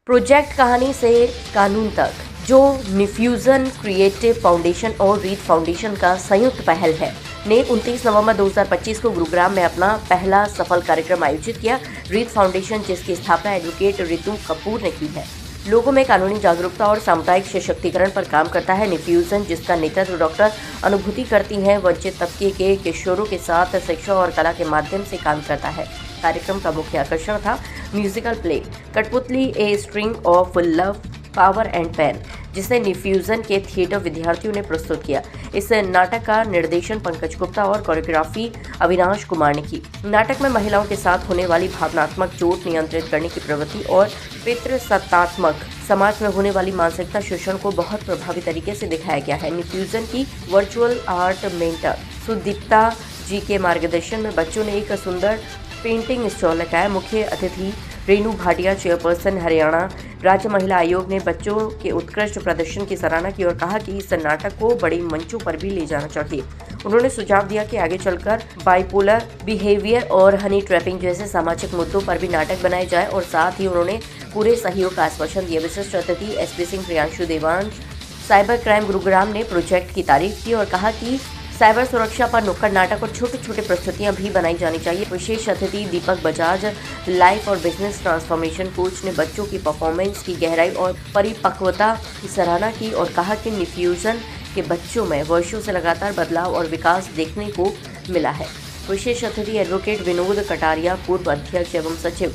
Project कहानी से कानून तक, जो निफ्यूजन क्रिएटिव फाउंडेशन और रीड फाउंडेशन का संयुक्त पहल है, ने 29 नवंबर 2025 को गुरुग्राम में अपना पहला सफल कार्यक्रम आयोजित किया। रीड फाउंडेशन, जिसकी स्थापना एडवोकेट रितु कपूर ने की है, लोगों में कानूनी जागरूकता और सामुदायिक सशक्तिकरण पर काम करता है। निफ्यूजन, जिसका नेतृत्व डॉक्टर अनुभूति करती हैं, वंचित तबके के किशोरों के साथ शिक्षा और कला के माध्यम से काम करता है। कार्यक्रम का मुख्य आकर्षण था musical play Kathputli a string of love, power and pain, जिसे निफ्यूजन के थिएटर विद्यार्थियों ने प्रस्तुत किया। इस नाटक का निर्देशन पंकज गुप्ता और कोरियोग्राफी अविनाश कुमार ने की। नाटक में महिलाओं के साथ होने वाली भावनात्मक चोट नियंत्रित करने की प्रवृत्ति और पितृसत्तात्मक समाज में होने वाली मानसिकता शोषण को बहुत प्रभावी तरीके से दिखाया गया है। निफ्यूजन की वर्चुअल आर्ट मेंटर सुदीप्ता जी के मार्गदर्शन में बच्चों ने एक सुंदर पेंटिंग स्टॉल लगाया। मुख्य अतिथि रेणु भाटिया, चेयरपर्सन हरियाणा राज्य महिला आयोग, ने बच्चों के उत्कृष्ट प्रदर्शन की सराहना की और कहा कि इस नाटक को बड़े मंचों पर भी ले जाना चाहिए। उन्होंने सुझाव दिया कि आगे चलकर बाइपोलर बिहेवियर और हनी ट्रैपिंग जैसे सामाजिक मुद्दों पर भी नाटक बनाए जाए और साथ ही उन्होंने पूरे सहयोग का आश्वासन दिया। विशिष्ट अतिथि SP Singh, Priyanshu Devansh, cyber crime Gurugram ने प्रोजेक्ट की तारीफ की और कहा कि साइबर सुरक्षा पर नुक्कड़ नाटक और छोटे छोटे प्रस्तुतियां भी बनाई जानी चाहिए। विशेष अतिथि दीपक बजाज, लाइफ और बिजनेस ट्रांसफॉर्मेशन कोच, ने बच्चों की परफॉर्मेंस की गहराई और परिपक्वता की सराहना की और कहा कि निफ्यूजन के बच्चों में वर्षों से लगातार बदलाव और विकास देखने को मिला है। विशेष अतिथि एडवोकेट विनोद कटारिया, पूर्व अध्यक्ष एवं सचिव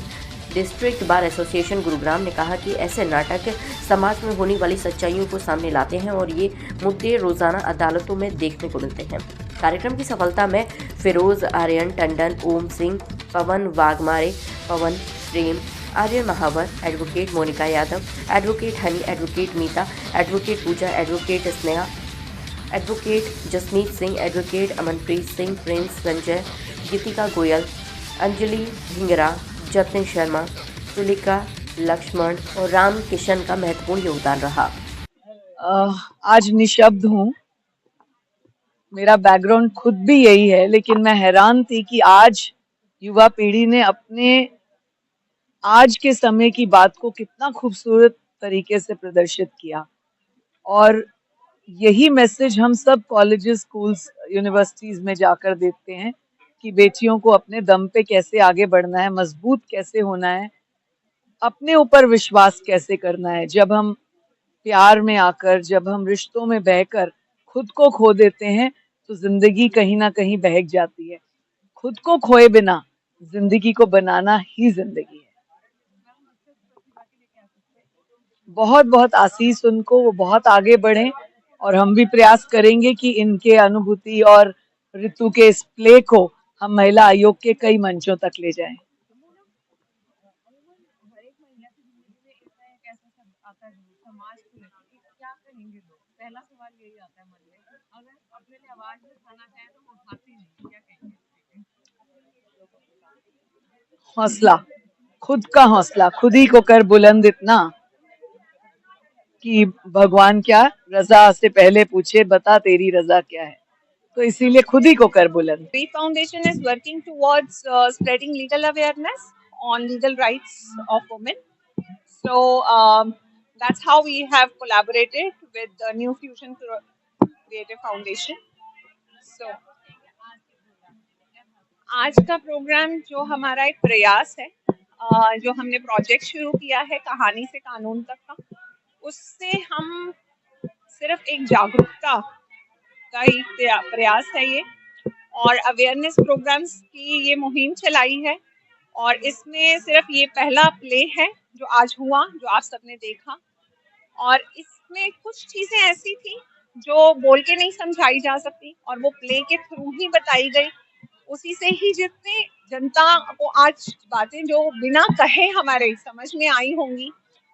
डिस्ट्रिक्ट बार एसोसिएशन गुरुग्राम, ने कहा कि ऐसे नाटक समाज में होने वाली सच्चाइयों को सामने लाते हैं और ये मुद्दे रोजाना अदालतों में देखने को मिलते हैं। कार्यक्रम की सफलता में Firoz Aryan Tandon, Om Singh, Pawan Waghmare, Pawan Prem, Aryan Mahawar, advocate Monika Yadav, advocate Honey, advocate Meeta, advocate Pooja, advocate Sneha, advocate Jasmeet Singh, advocate Amanpreet Singh, Prince Sanjay, Geetika Goyal, Anjali Bhingra, Jatin Sharma, Tulika Laxman और राम किशन का महत्वपूर्ण योगदान रहा। आज निशब्द हूँ। मेरा बैकग्राउंड खुद भी यही है, लेकिन मैं हैरान थी कि आज युवा पीढ़ी ने अपने आज के समय की बात को कितना खूबसूरत तरीके से प्रदर्शित किया। और यही मैसेज हम सब कॉलेजेस, स्कूल्स, यूनिवर्सिटीज में जाकर देते हैं कि बेटियों को अपने दम पे कैसे आगे बढ़ना है, मजबूत कैसे होना है, अपने ऊपर विश्वास कैसे करना है। जब हम प्यार में आकर, जब हम रिश्तों में बहकर खुद को खो देते हैं तो जिंदगी कहीं ना कहीं बहक जाती है। खुद को खोए बिना जिंदगी को बनाना ही जिंदगी है। बहुत बहुत आशीष उनको, वो बहुत आगे बढ़े और हम भी प्रयास करेंगे कि इनके अनुभूति और ऋतु के इस प्ले को हम महिला आयोग के कई मंचों तक ले जाएं। पहला सवाल यही आता है मन में, अगर अपने लिए आवाज उठाना चाहे तो उठाते नहीं, क्या कहेंगे? हौसला, खुद का हौसला, खुद ही को कर बुलंद इतना कि भगवान क्या रजा से पहले पूछे, बता तेरी रजा क्या है। तो इसीलिए खुद ही को कर बुलंद। Read Foundation is working towards spreading legal awareness on legal rights of women. So that's how we have collaborated with the New Fusion Creative Foundation. So आज का प्रोग्राम जो हमारा एक प्रयास है, जो हमने प्रोजेक्ट शुरू किया है कहानी से कानून तक का, उससे हम सिर्फ एक जागरूकता का ही प्रयास है ये, और अवेयरनेस प्रोग्राम्स की ये मुहिम चलाई है। और इसमें सिर्फ ये पहला प्ले है जो आज हुआ, जो आप सबने देखा, और इसमें कुछ चीजें ऐसी थी जो बोल के नहीं समझाई जा सकती और वो प्ले के थ्रू ही बताई गई। उसी से ही जितने जनता को आज बातें जो बिना कहे हमारे समझ में आई होंगी,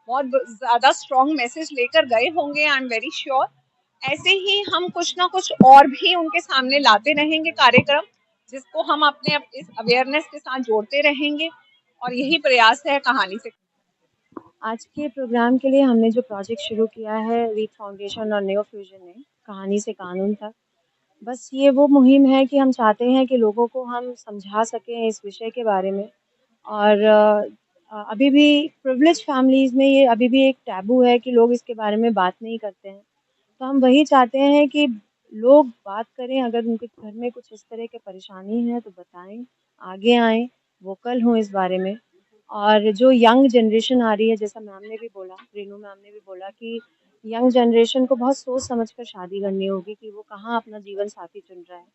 बहुत ज्यादा स्ट्रॉन्ग मैसेज लेकर गए होंगे, आई एम वेरी श्योर। ऐसे ही हम कुछ ना कुछ और भी उनके सामने लाते रहेंगे कार्यक्रम, जिसको हम अपने इस अवेयरनेस के साथ जोड़ते रहेंगे, और यही प्रयास है कहानी से। आज के प्रोग्राम के लिए हमने जो प्रोजेक्ट शुरू किया है रीड फाउंडेशन और न्यू फ्यूजन ने, कहानी से कानून तक, बस ये वो मुहिम है कि हम चाहते हैं कि लोगों को हम समझा सकें इस विषय के बारे में। और अभी भी प्रिविलेज फैमिलीज़ में ये अभी भी एक टैबू है कि लोग इसके बारे में बात नहीं करते हैं। तो हम वही चाहते हैं कि लोग बात करें, अगर उनके घर में कुछ इस तरह की परेशानी है तो बताएँ, आगे आएँ, वोकल हों इस बारे में। और जो यंग जनरेशन आ रही है, जैसा मैम ने भी बोला, रेनू मैम ने भी बोला कि यंग जनरेशन को बहुत सोच समझ कर शादी करनी होगी कि वो कहाँ अपना जीवन साथी चुन रहा है।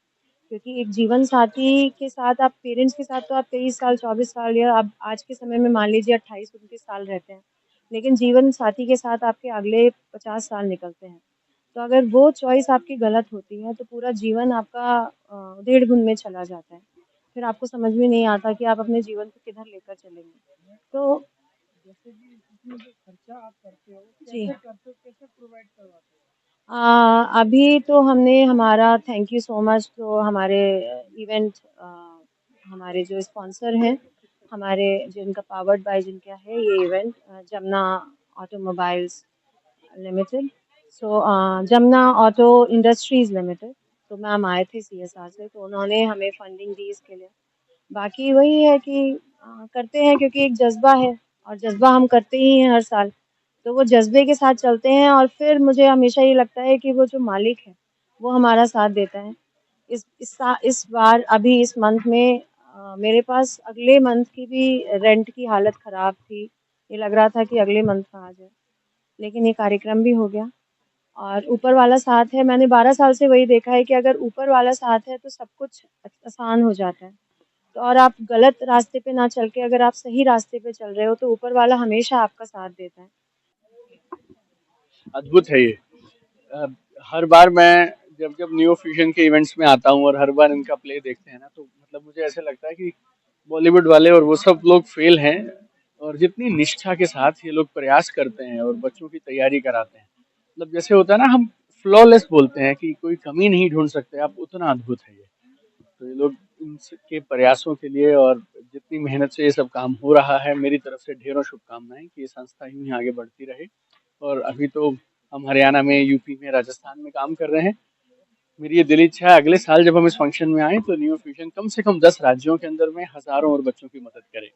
क्योंकि एक जीवन साथी के साथ आप पेरेंट्स के साथ तो आप 23 साल, 24 साल या अब आज के समय में मान लीजिए 28-29 साल रहते हैं। लेकिन जीवन साथी के साथ आपके अगले 50 साल निकलते हैं। तो अगर वो चॉइस आपकी गलत होती है तो पूरा जीवन आपका उधेड़-बुन में चला जाता है। फिर आपको समझ में नहीं आता कि आप अपने जीवन को किधर लेकर चलेंगे। तो जैसे कि इसमें जो खर्चा आप करते हो, जी। कैसे करते हो, कैसे प्रोवाइड करवाते हो? अभी तो हमने हमारा थैंक यू सो मच तो हमारे इवेंट हमारे जो स्पॉन्सर हैं, हमारे जिनका पावर्ड बाय जिनका है ये इवेंट जमुना ऑटोमोबाइल्स लिमिटेड। सो जमुना ऑटो इंडस्ट्रीज़ लिमिटेड। तो मैम आए थे सीएसआर से, तो उन्होंने हमें फंडिंग दी इसके लिए। बाकी वही है कि करते हैं क्योंकि एक जज़्बा है और जज़्बा हम करते ही हैं हर साल। तो वो जज़्बे के साथ चलते हैं और फिर मुझे हमेशा ये लगता है कि वो जो मालिक है, वो हमारा साथ देता है। इस बार अभी इस मंथ में मेरे पास अगले मंथ की भी रेंट की हालत ख़राब थी। ये लग रहा था कि अगले मंथ का आ जाए, लेकिन ये कार्यक्रम भी हो गया और ऊपर वाला साथ है। मैंने 12 साल से वही देखा है कि अगर ऊपर वाला साथ है तो सब कुछ आसान हो जाता है। तो और आप गलत रास्ते पे ना चल के अगर आप सही रास्ते पे चल रहे हो तो ऊपर वाला हमेशा आपका साथ देता है। अद्भुत है ये। अ, हर बार मैं जब जब न्यू फ्यूजन के इवेंट्स में आता हूँ और हर बार इनका प्ले देखते हैं ना, तो मतलब मुझे ऐसा लगता है कि बॉलीवुड वाले और वो सब लोग फेल हैं, और जितनी निष्ठा के साथ ये लोग प्रयास करते हैं और बच्चों की तैयारी कराते हैं, मतलब जैसे होता है ना, हम फ्लॉलेस बोलते हैं कि कोई कमी नहीं ढूंढ सकते आप, उतना अद्भुत है ये। तो ये लोग इनके प्रयासों के लिए और जितनी मेहनत से ये सब काम हो रहा है, मेरी तरफ से ढेरों शुभकामनाएं कि ये संस्था यूं ही आगे बढ़ती रहे। और अभी तो हम हरियाणा में, यूपी में, राजस्थान में काम कर रहे हैं। मेरी ये दिल इच्छा है अगले साल जब हम इस फंक्शन में आए तो न्यू फ्यूजन कम से कम 10 राज्यों के अंदर में हजारों और बच्चों की मदद करे।